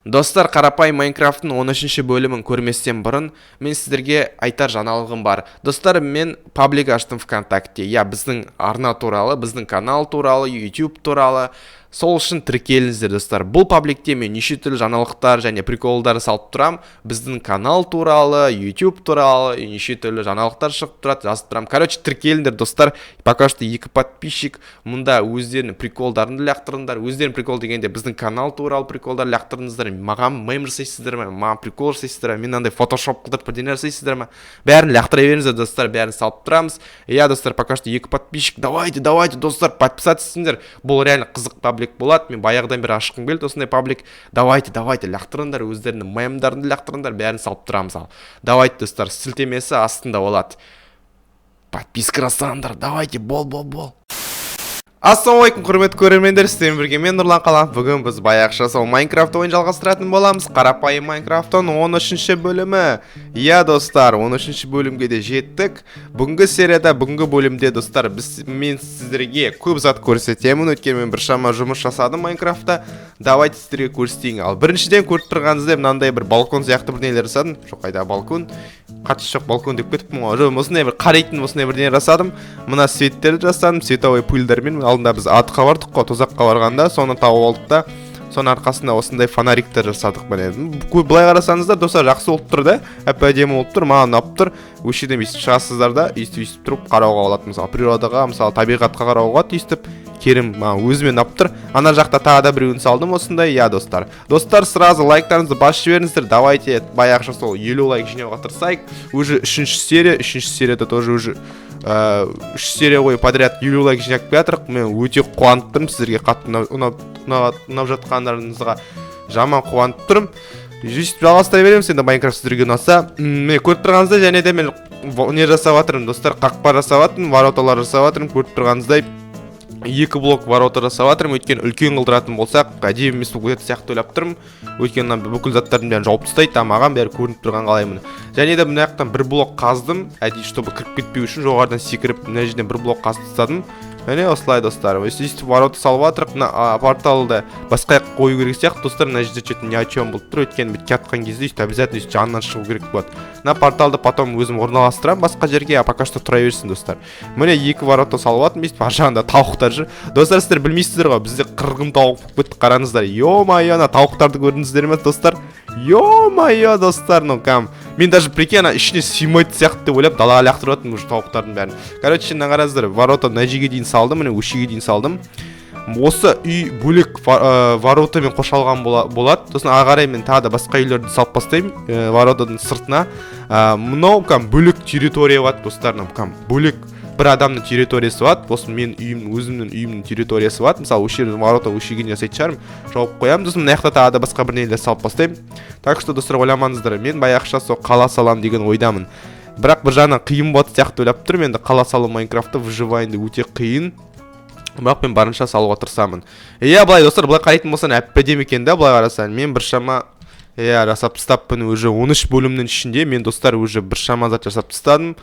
Достар, қарапайым Майнкрафттың 13-ші бөлімін көрместен бұрын мен сіздерге айтар жаңалығым бар. Достар, мен паблик аштым ВКонтакте. Біздің арна туралы, біздің канал туралы, YouTube туралы. Сол үшін тіркеліңіздер, достар. Бұл пабликте мен неше түрлі жаңалықтар және приколдар салып тұрам. Біздің канал туралы, YouTube туралы, неше түрлі жаңалықтар шығып тұрады, жазып тұрам. Тіркеліңдер, достар. Пока что 2 подписчик. Мұнда өздерінің приколдарын лақтырыңдар. Өздерінің прикол дегенде біздің канал туралы приколдар лақтырыңыздар. Маған мем жасайсыздар ма, маған прикол жасайсыздар ма, мен андай фотошоп қылдырып бірдеңе жасайсыздар ма, бәрін лақтыра беріңіздер, достар, бәрін салып тұрамыз. Достар, пока что 2 подписчик. Давайте, достар, подписаться етіңдер. Бұл реально қызық паблик болады. Мен баяғыдан бері ашқым келді осындай паблик. Давайте, лақтырыңдар, өздерінің мемдарын лақтырыңдар, бәрін салып тұрамыз. Давайте, достар, сілтемесі астында болады. Подписка жасаңдар. Давайте, бол. Ассалаумалейкум, құрметті көрермендер, сіздермен бірге мен Нұрлан Қаламов. Бүгін біз баяғыша сол Майнкрафт ойын жалғастыратын боламыз. Қарапайым Майнкрафттың 13-ші бөлімі. Достар, 13-ші бөлімге де жеттік. Бүгінгі серияда, бүгінгі бөлімде, достар, мен сіздерге көп зат көрсетемін. Өйткені мен біршама жұмыс жасадым Майнкрафтта. Давайте сіздерге көрсетейін. Ал біріншіден көріп тұрғаныңызда мынандай бір балкон сияқты бір нелер жасадым. Жоқ, қайда балкон? Қатысы жоқ балкон деп кетіппін ғой. Осындай бір қарайтын осындай бірдеңе жасадым. Мына светтерді жасадым, световой пульдармен. Алдында біз атқа бардық қой, тозаққа барғанда, соны тауып алдық та, соның арқасында осындай фонариктер жасадық. Былай қарасаңыздар, достар, жақсы болып тұр да, әп-әдемі болып тұр, маған ұнап тұр. Өшеден өйстіп шығасыздар да, өйстіп тұрып қарауға болады. Мысалы, природаға, мысалы, табиғатқа қарауға өйстіп керім, өзімен ұнап тұр. Ана жақта тағы да біреуін салдым осындай. Достар. Достар, сразу лайктарыңызды басып жіберіңіздер. Давайте баяғыша сол 50 лайк жинауға тырысайық. Уже 3-ші серияда тоже уже 3 серия бойы подряд 50 лайк жинап келатырық. Мен өте қуанып тұрмын, сіздерге қатты ұнап жатқандарыңызға жаман қуанып тұрмын. Жүстіп жалғастыра береміз, енді Майнкрафт сіздерге ұнаса. Мен көріп тұрғаныңызда, және де мен не жасап жатырмын, достар, қақпа жасап жатырмын, вороталар жасап жатырмын. Көріп тұрғаныңыздай 2 блок ворота жасап жатырмын. Өйткені үлкен қылдыратын болсақ, әдемі емес болып кетеді сияқты ойлап тұрмын. Өйткені бүкіл заттардың бәрін жауып тастайды, маған бәрі көрініп тұрған қалаймын. Және де мына жақтан 1 блок қаздым, әдейі чтобы кіріп кетпеу үшін жоғарыдан секіріп мына жерден 1 блок қазып тастадым. Міне осылай, достар. Өйстіп ворота салып жатырық. Мына порталды басқа жаққа қою керек сияқты, достар. Мына жерде что-то ни о чем болып тұр. Өйткені бітке атқан кезде обязательно жанынан шығу керек болады. Мына порталды потом өзім орналастырамын басқа жерге, пока что тұра берсін, достар. Міне 2 ворота салып жатырмын, өйстіп ар жағында тауықтар жүр. Достар, сіздер білмейсіздер ғой, бізде қырғын тауық болып кетті, қараңыздар. Ё-майо, ана тауықтарды көрдіңіздер ме, достар? Ё-майо, достар, мен даже прикинь, ішіне сыймайды сияқты деп ойлап далаға лақтырып жатырмын уже тауықтардың бәрін. Мына қараңыздар, ворота мына жерге дейін салдым, міне өшеге дейін салдым. Осы үй бөлек воротамен қошалған болады. Сосын ары қарай мен тағы да басқа үйлерді салып бастаймын воротаның сыртына. Мынау бөлек территория болады, достар, бөлек бір адамның территориясы болады. Осы мен өзімнің үйімнің территориясы болады. Мысалы, өшер ворота өшеген жасайтын шығармын, жауып қоямын. Сосын мына жақта тағы да басқа бір нелер салып бастаймын. Так что, достар, ойламаңыздар, мен баяғыша сол қала салам деген ойдамын. Бірақ бір жағынан қиын болады сияқты ойлап тұрмын. Енді қала салу Майнкрафтта выживайында өте қиын. Бірақ мен барынша салуға тырысамын. Былай, достар, былай қарайтын болсаң әп-әдемі екен да, былай қарасаң. Мен біршама жасап тастаппын уже 13 бөлімнің ішінде. Мен, достар, уже біршама зат жасап тастадым.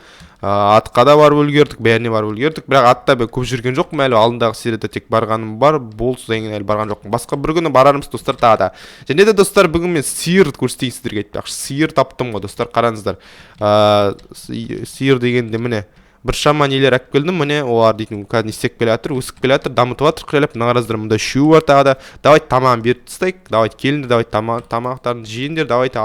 Атқа да барып үлгердік, бәріне барып үлгердік. Бірақ атта мен көп жүрген жоқпын әлі. Алдындағы серияда тек барғаным бар. Бұл содан кейін әлі барған жоқпын. Басқа бір күні барармыз, достар, тағы да. Және де, достар, бүгін мен сиыр көрсетейін сіздерге айтпақшы. Сиыр таптым ғой, достар, қараңыздар. Сиыр дегенде міне біршама нелер әкіп келдім, міне олар дейтін кәдімгі істеп келе жатыр, өсіп келе жатыр, дамытып жатыр, қиялап. Мына қараңыздар, мұнда үшеуі бар тағы да. Давайте тамағын беріп тастайық. Давайте келіңдер, давайте тамақтарын жейіндер, давайте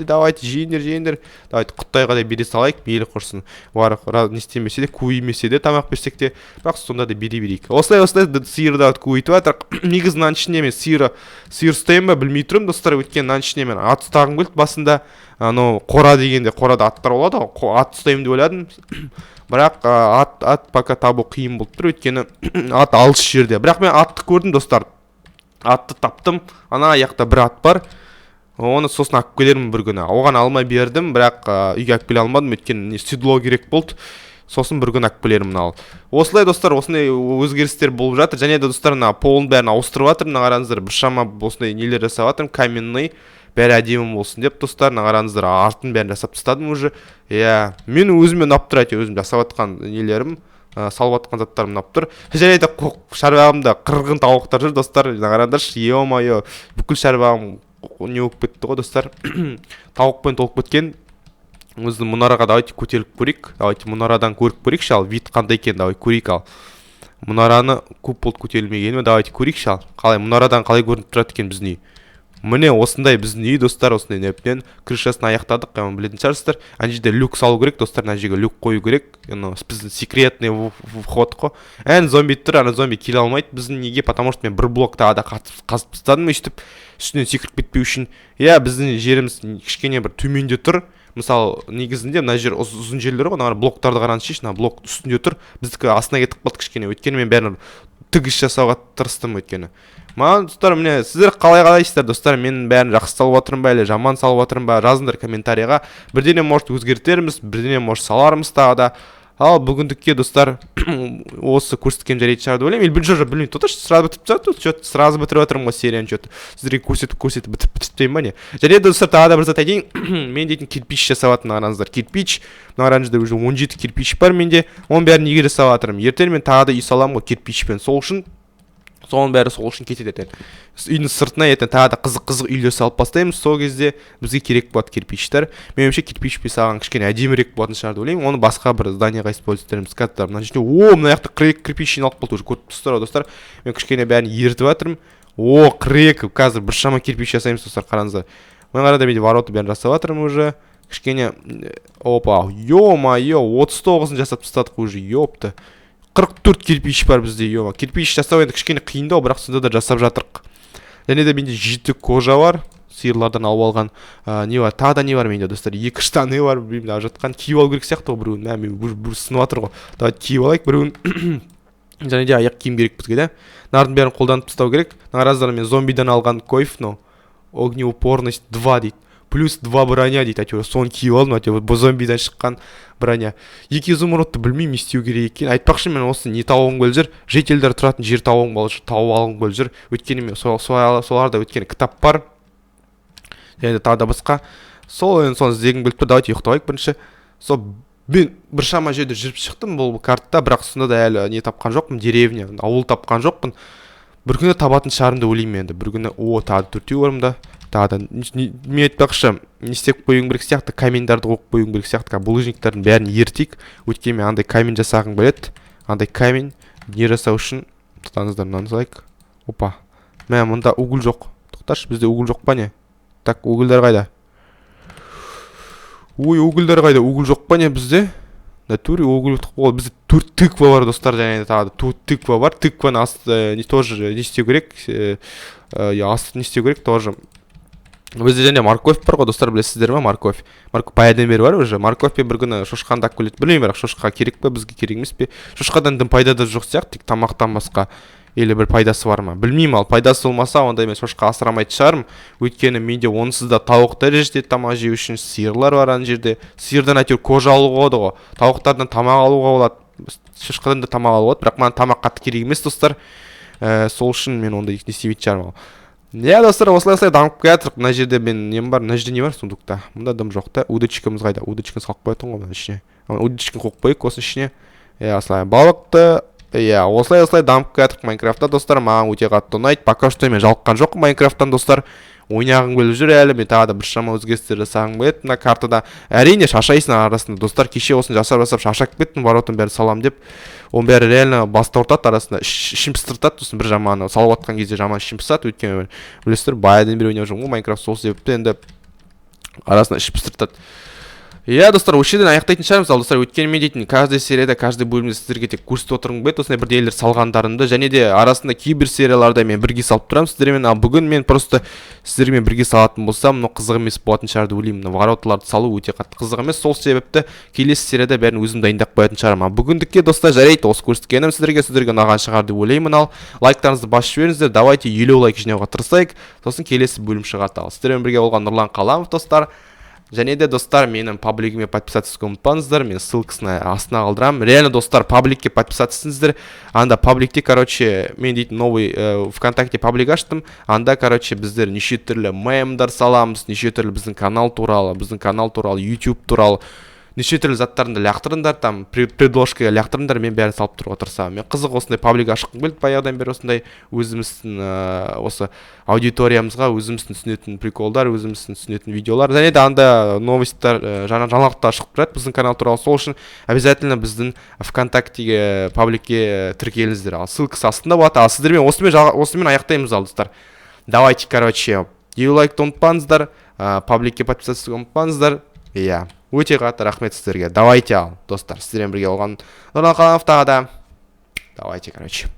давайте жейіндер. Давайте құттайға да бере салайық, мейлі құрсын. Не істемесе де, көймесе де тамақ берсек те, бірақ сонда да бере берейік. Осылай сиырды көйтіп жатыр. Негізі мынаның ішіне мен сиыр ұстаймын ба білмей тұрмын, достар. Өйткені мынаның ішіне мен ат ұстағым келді басында. Қора дегенде, қорада аттар болады, ат ұстаймын деп ойладым. Бірақ ат пока табу қиын болып тұр, өйткені ат алыс жерде. Бірақ мен атты көрдім, достар. Атты таптым. Ана аяқта бір ат бар. Оны сосын алып келермін бір күні. Оған алмай бердім, бірақ үйге алып келе алмадым, өйткені седло керек болды. Сосын бір күн алып келермін ал. Осылай, достар, осындай өзгерістер болып жатыр. Және де, достар, полын бәрін ауыстырып жатырмын. Мына қараңыздар, біршама осындай нелер жасап жатырмын, каменный. Бәрі әдемі болсын деп, достар, мына қараңыздар, артын бәрін жасап тастадым уже. Мен өзіме ұнап тұр, өзім жасап жатқан нелерім, салып жатқан заттарым ұнап тұр. Және де шаруағымда қырғын тауықтар жүр, достар, мына қараңдаршы, е-мое, бүкіл шаруағым не болып кетті ғой достар. Тауықпен толып кеткен. Өзінің мұнараға давайте көтеріліп көрейік. Давайте мұнарадан көріп көрейікші ал. Вид қандай екен, давай көрейік ал. Мұнараны көп болды көтерілмегені, давайте көрейікші ал. Қалай мұнарадан қалай көрініп тұрады екен біздің үй. Міне осындай біздің үй достар, осындай нәптен крышасын аяқтадық. Білетін шығарсыздар. Ана жерде люк салу керек достар, ана жерге люк қою керек. Біздің секретный вход қой. Зомби тұр, ана зомби келе алмайды біздің неге, потому что мен бір блок тағы да қазып тастадым өйстіп үстінен секіріп кетпеу үшін. Біздің жеріміз кішкене бір төменде тұр. Мысалы, негізінде мына жер ұзын жерлер ғой, ана блоктарды қараңызшы, ана блок үстінде тұр. Біздікі астына кетіп қалды кішкене. Өйткені мен бәрін тігіс жасауға тырыстым өйткені. Маған достар, міне сіздер қалай қалайсыздар достар, мен бәрін жақсы салып отырмын ба, әлде жаман салып отырмын ба, жазыңдар комментарийға. Бірдеңе может өзгертерміз, бірдеңе может салармыз тағы да. Ал бүгіндікке достар осы көрсеткен жарайды шығар деп ойлаймын. Білмеймін, тоташ сразу бітіп тастады, сразу бітіріп отырмын ғой серияны, что-то сіздерге көрсетіп бітпеймін ба не. Және достар тағы да бір зат айтайын, мен дейтін кирпич жасаватын қараңыздар. Кирпич, мына қараңыздар уже 17 кирпич бар менде. Оның бәрін неге жасап жатырмын? Ертең мен тағы да үй саламын ғой кирпичпен. Соның бәрі сол үшін кетеді екен. Үйдің сыртына ертең тағы да қызық үйлер салып бастаймыз. Сол кезде бізге керек болады кирпичтер. Меніңше кирпичпен салған кішкене әдемірек болатын шығар деп ойлаймын. Оны басқа бір зданияға использовать етеміз. Мына жерде мына жақта кирпич жиналып қалды уже, көріп тұрсыздар достар. Мен кішкене бәрін ертіп жатырмын. Крек, қазір біршама кирпич жасаймыз достар, қараңыздар. Мына қарада менде ворота бәрін жасап жатырмын уже. Кішкене ё-моё, 39-ын жасап тастадық уже, ёпты. 44 кирпич бар бізде, кирпич жасау енді кішкене қиындау, бірақ сонда да жасап жатырық. Және де менде 7 кожа бар, сиырлардан алып алған. Не бар, тағы да не бар менде достар, 2 штаны бар, білмеймін, жатқан киіп алу керек сияқты ғой біреуін. Мен бір сынып жатыр ғой. Давайте киіп алайық біреуін. Және де аяқ киім керек бізге де. Нардың бәрін қолданып тастау керек. Наразылар мен зомбидан алған койф, огнеупорность 2 дейді. Плюс 2 броня дейді, әйтеуір соны киіп алдым, әйтеуір зомбидан шыққан броня. 2 изумрудты білмеймін не істеу керек екен. Айтпақшы мен осы не тауығым келіп жүр, жителдер тұратын жер тауып алғым келіп жүр. Өйткені мен соларда өйткені кітап бар. Және тағы да басқа. Соны іздегім келіп тұр. Давайте ұйықтайық бірінші. Мен біршама жерде жүріп шықтым бұл картта, бірақ сонда да әлі не тапқан жоқпын, деревня, ауыл тапқан жоқпын. Бір күні табатын шығарымды ойлаймын енді. Бір күні тағы 4 орымда. Тағы да мен айтпақшы, не істеп қоюың керек сияқты, камендарды қойып қоюың керек сияқты, булыжниктардың бәрін ертейік. Өйткені мен андай камень жасағым келеді. Андай камень не жасау үшін тұтаңыздар, мынаны салайық. Мұнда угол жоқ. Тоқташы, бізде угол жоқ па не? Так, угольдар қайда? Угольдар қайда? Угол жоқ па не бізде? Натуре угол болды. Бізде 4 тыква бар достар, және тағы да 4 тыква бар. Тыкваны асты тоже не істеу керек? Асты не істеу керек тоже. Бізде және морковь бар ғой достар, білесіздер ма? Морковь баядан бері бар уже. Морковьпен бір күні шошқанды алып келеді. Білмеймін, бірақ шошқа керек пе, бізге керек емес пе? Шошқадан дым пайда да жоқ сияқты, тек тамақтан басқа. Или бір пайдасы бар ма? Білмеймін, ал пайдасы болмаса, онда мен шошқа асырамайды шығармын. Өйткені менде онсыз да тауықтар жетеді тамақ жеу үшін, сиырлар бар ана жерде. Сиырдан әйтеуір кожа алуға болады ғой. Тауықтардан тамақ алуға болады. Шошқадан да тамақ алуға болады, бірақ маған тамақ қатты керек емес достар. Сол үшін мен онда не істемейтін шығармын. Достар, осылай дамып келатырық. Мына жерде мен нем бар? Мына жерде не бар сундукта? Мұнда дым жоқ та. Удочкамыз қайда? Удочканы салып қоятын ғой мына ішіне. Удочканы қойып қойып осының ішіне. Осылай балықты. Осылай дамып келатырық Майнкрафтта достар. Маған өте қатты ұнайды. Пока что мен жалыққан жоқпын Майнкрафттан достар. Ойнағым келіп жүр әлі. Мен тағы да біршама өзгерістер жасағым келеді мына картада. Әрине шаршайсың арасында достар. Кеше осыны жасап шаршап кеттім. Воротын бәрін салам деп. Оның бәрі реально басты ортады арасында. Ішім пыстыртады сосын бір жаманы. Салып атқан кезде жаман ішім пыстыртады. Өйткені білесіздер, баядан бері ойнап жүрмін ғой Майнкрафт, сол себепті енді арасында ішім пыстыртады. Достар, осы жерден аяқтайтын шығармыз. Ал достар, өйткені мен дейтін каждый серияда, каждый бөлімде сіздерге тек көрсетіп отырғым келеді. Осындай бірдеңелер салғандарымды, және де арасында кейбір серияларда мен бірге салып тұрамын сіздермен. Ал бүгін мен просто сіздермен бірге салатын болсам, мынау қызық емес болатын шығар деп ойлаймын. Вороталарды салу өте қатты қызық емес. Сол себепті келесі серияда бәрін өзім дайындап қоятын шығармын. Бүгіндікке достар жарайды, осы көрсеткенім сіздерге ұнаған шығар деп ойлаймын. Ал лайктарыңызды басып жіберіңіздер. Давайте 50 лайк жинауға тырысайық. Сосын келесі бөлім шығады. Ал сіздермен бірге болған Нұрлан Қаламов достар. Және де достар, менің паблигіме подписаться ұмытпаңыздар. Мен ссылкасын астына қалдырамын. Реально достар, пабликке подписаться етіңіздер. Анда пабликте, мен дейтін новый ВКонтакте паблик аштым. Анда, біздер неше түрлі мемдар саламыз, неше түрлі біздің канал туралы, YouTube туралы, неше түрлі заттарыңды лақтырыңдар, там предложкаға лақтырыңдар, мен бәрін салып тұруға тырысамын. Мен қызық осындай паблик ашқым келді баяғыдан бері, осындай өзіміздің осы аудиториямызға өзіміздің түсінетін приколдар, өзіміздің түсінетін видеолар, және де анда новостьтар, жаңалықтар шығып тұрады біздің канал туралы. Сол үшін обязательно біздің ВКонтактеге пабликке тіркеліңіздер. Ал ссылкасы астында болады. Ал сіздермен осымен аяқтаймыз, ал достар. Давайте, короче, дизлайкты ұмытпаңыздар, пабликке подписаться ұмытпаңыздар. Иә, өте қатты рахмет сіздерге. Давайте, ал достар, сіздермен бірге болған Нұрлан Қаланов тағы да. Давайте, короче.